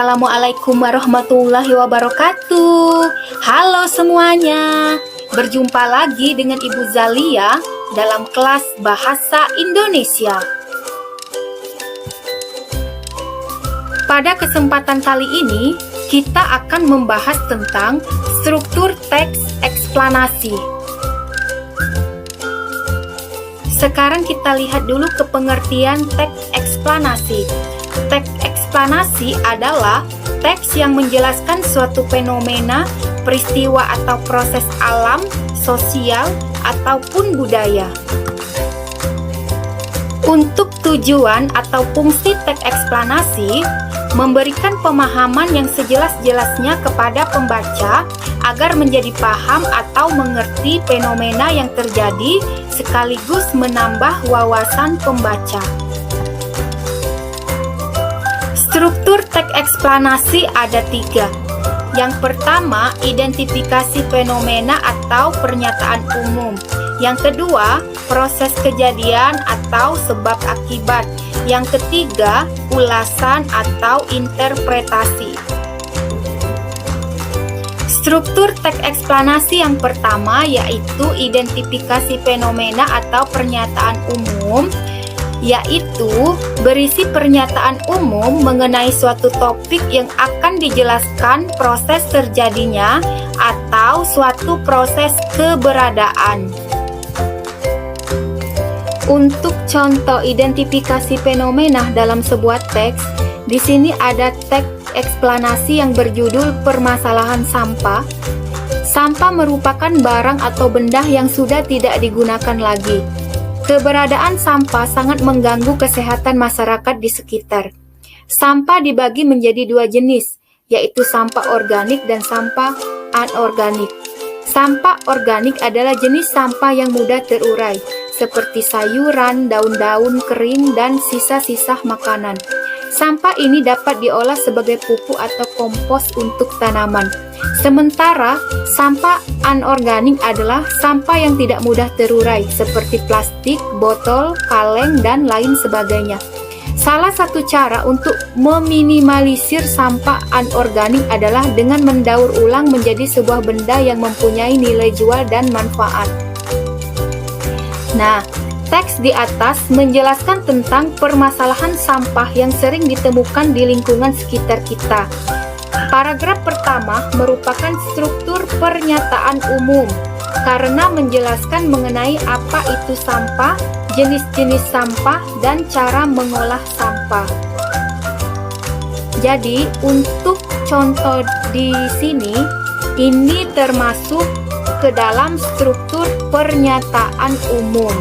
Assalamualaikum warahmatullahi wabarakatuh. Halo semuanya, berjumpa lagi dengan Ibu Zalia dalam kelas Bahasa Indonesia. Pada kesempatan kali ini, kita akan membahas tentang struktur teks eksplanasi. Sekarang kita lihat dulu ke pengertian teks eksplanasi. Teks eksplanasi adalah teks yang menjelaskan suatu fenomena, peristiwa atau proses alam, sosial, ataupun budaya. Untuk tujuan atau fungsi teks eksplanasi, memberikan pemahaman yang sejelas-jelasnya kepada pembaca agar menjadi paham atau mengerti fenomena yang terjadi sekaligus menambah wawasan pembaca. Struktur teks eksplanasi ada 3. Yang pertama, identifikasi fenomena atau pernyataan umum. Yang kedua, proses kejadian atau sebab akibat. Yang ketiga, ulasan atau interpretasi. Struktur teks eksplanasi yang pertama yaitu identifikasi fenomena atau pernyataan umum, yaitu berisi pernyataan umum mengenai suatu topik yang akan dijelaskan proses terjadinya atau suatu proses keberadaan. Untuk contoh identifikasi fenomena dalam sebuah teks, di sini ada teks eksplanasi yang berjudul permasalahan sampah. Sampah merupakan barang atau benda yang sudah tidak digunakan lagi. Keberadaan sampah sangat mengganggu kesehatan masyarakat di sekitar. Sampah dibagi menjadi 2 jenis, yaitu sampah organik dan sampah anorganik. Sampah organik adalah jenis sampah yang mudah terurai, seperti sayuran, daun-daun kering, dan sisa-sisa makanan. Sampah ini dapat diolah sebagai pupuk atau kompos untuk tanaman. Sementara, sampah anorganik adalah sampah yang tidak mudah terurai, seperti plastik, botol, kaleng, dan lain sebagainya. Salah satu cara untuk meminimalisir sampah anorganik adalah dengan mendaur ulang menjadi sebuah benda yang mempunyai nilai jual dan manfaat. Nah, teks di atas menjelaskan tentang permasalahan sampah yang sering ditemukan di lingkungan sekitar kita. Paragraf pertama merupakan struktur pernyataan umum karena menjelaskan mengenai apa itu sampah, jenis-jenis sampah, dan cara mengolah sampah. Jadi, untuk contoh di sini, ini termasuk ke dalam struktur pernyataan umum.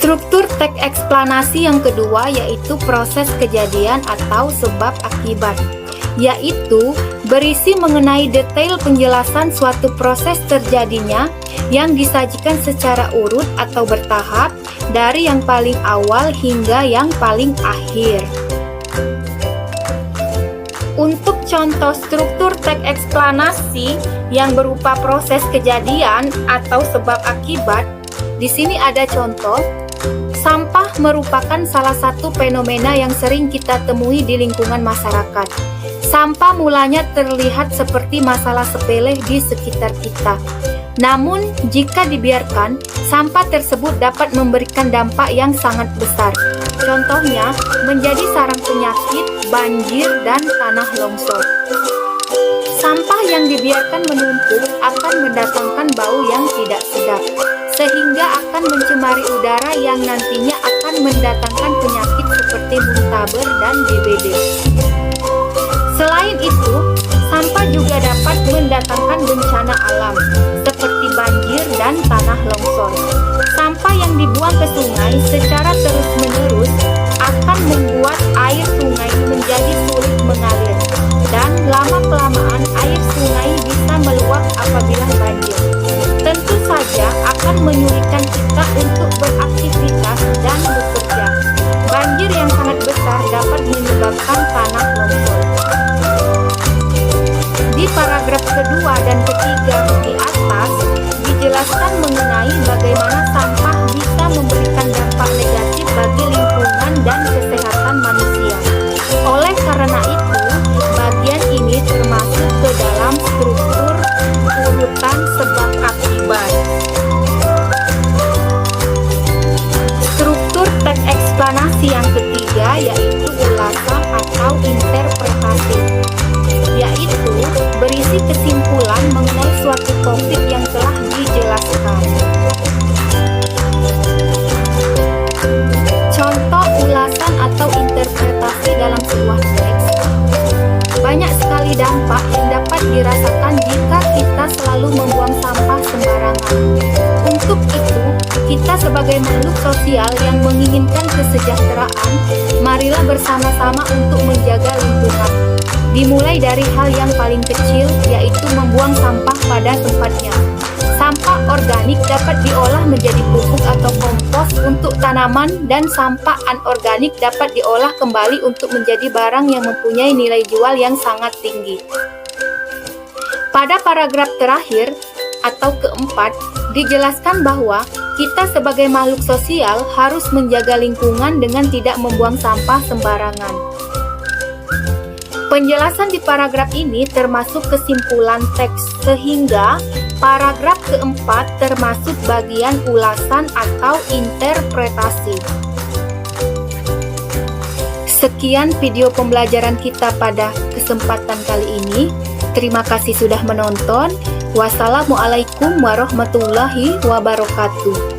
Struktur teks eksplanasi yang kedua yaitu proses kejadian atau sebab akibat, yaitu berisi mengenai detail penjelasan suatu proses terjadinya yang disajikan secara urut atau bertahap dari yang paling awal hingga yang paling akhir. Untuk contoh struktur teks eksplanasi yang berupa proses kejadian atau sebab akibat, di sini ada contoh. Sampah merupakan salah satu fenomena yang sering kita temui di lingkungan masyarakat. Sampah mulanya terlihat seperti masalah sepele di sekitar kita. Namun, jika dibiarkan, sampah tersebut dapat memberikan dampak yang sangat besar. Contohnya, menjadi sarang penyakit, banjir, dan tanah longsor. Sampah yang dibiarkan menumpuk akan mendatangkan bau yang tidak sedap, sehingga akan mencemari udara yang nantinya akan mendatangkan penyakit seperti muntaber dan DBD. Selain itu, sampah juga dapat mendatangkan bencana alam, seperti banjir dan tanah longsor. Sampah yang dibuang ke sungai secara terus-menerus akan membuat air sungai menjadi sulit mengalir, dan lama-kelamaan air sungai bisa meluap apabila banjir. Tentu saja akan menyulitkan kita untuk beraktivitas dan bekerja. Banjir yang sangat besar dapat menyebabkan tanah longsor. Di paragraf kedua dan ketiga di atas dijelaskan mengenai bagaimana sampah bisa memberikan dampak negatif bagi lingkungan dan kesehatan manusia. ulasan atau interpretasi, yaitu berisi kesimpulan mengenai suatu topik yang telah dijelaskan. Contoh ulasan atau interpretasi dalam sebuah teks. Banyak sekali dampak yang dapat dirasakan jika kita selalu membuang sampah sembarangan. Untuk itu, kita sebagai makhluk sosial yang menginginkan kesejahteraan, marilah bersama-sama untuk menjaga lingkungan. Dimulai dari hal yang paling kecil, yaitu membuang sampah pada tempatnya. Sampah organik dapat diolah menjadi pupuk atau kompos untuk tanaman, dan sampah anorganik dapat diolah kembali untuk menjadi barang yang mempunyai nilai jual yang sangat tinggi. Pada paragraf terakhir atau keempat, dijelaskan bahwa kita sebagai makhluk sosial harus menjaga lingkungan dengan tidak membuang sampah sembarangan. Penjelasan di paragraf ini termasuk kesimpulan teks, sehingga paragraf keempat termasuk bagian ulasan atau interpretasi. Sekian video pembelajaran kita pada kesempatan kali ini. Terima kasih sudah menonton. Wassalamualaikum warahmatullahi wabarakatuh.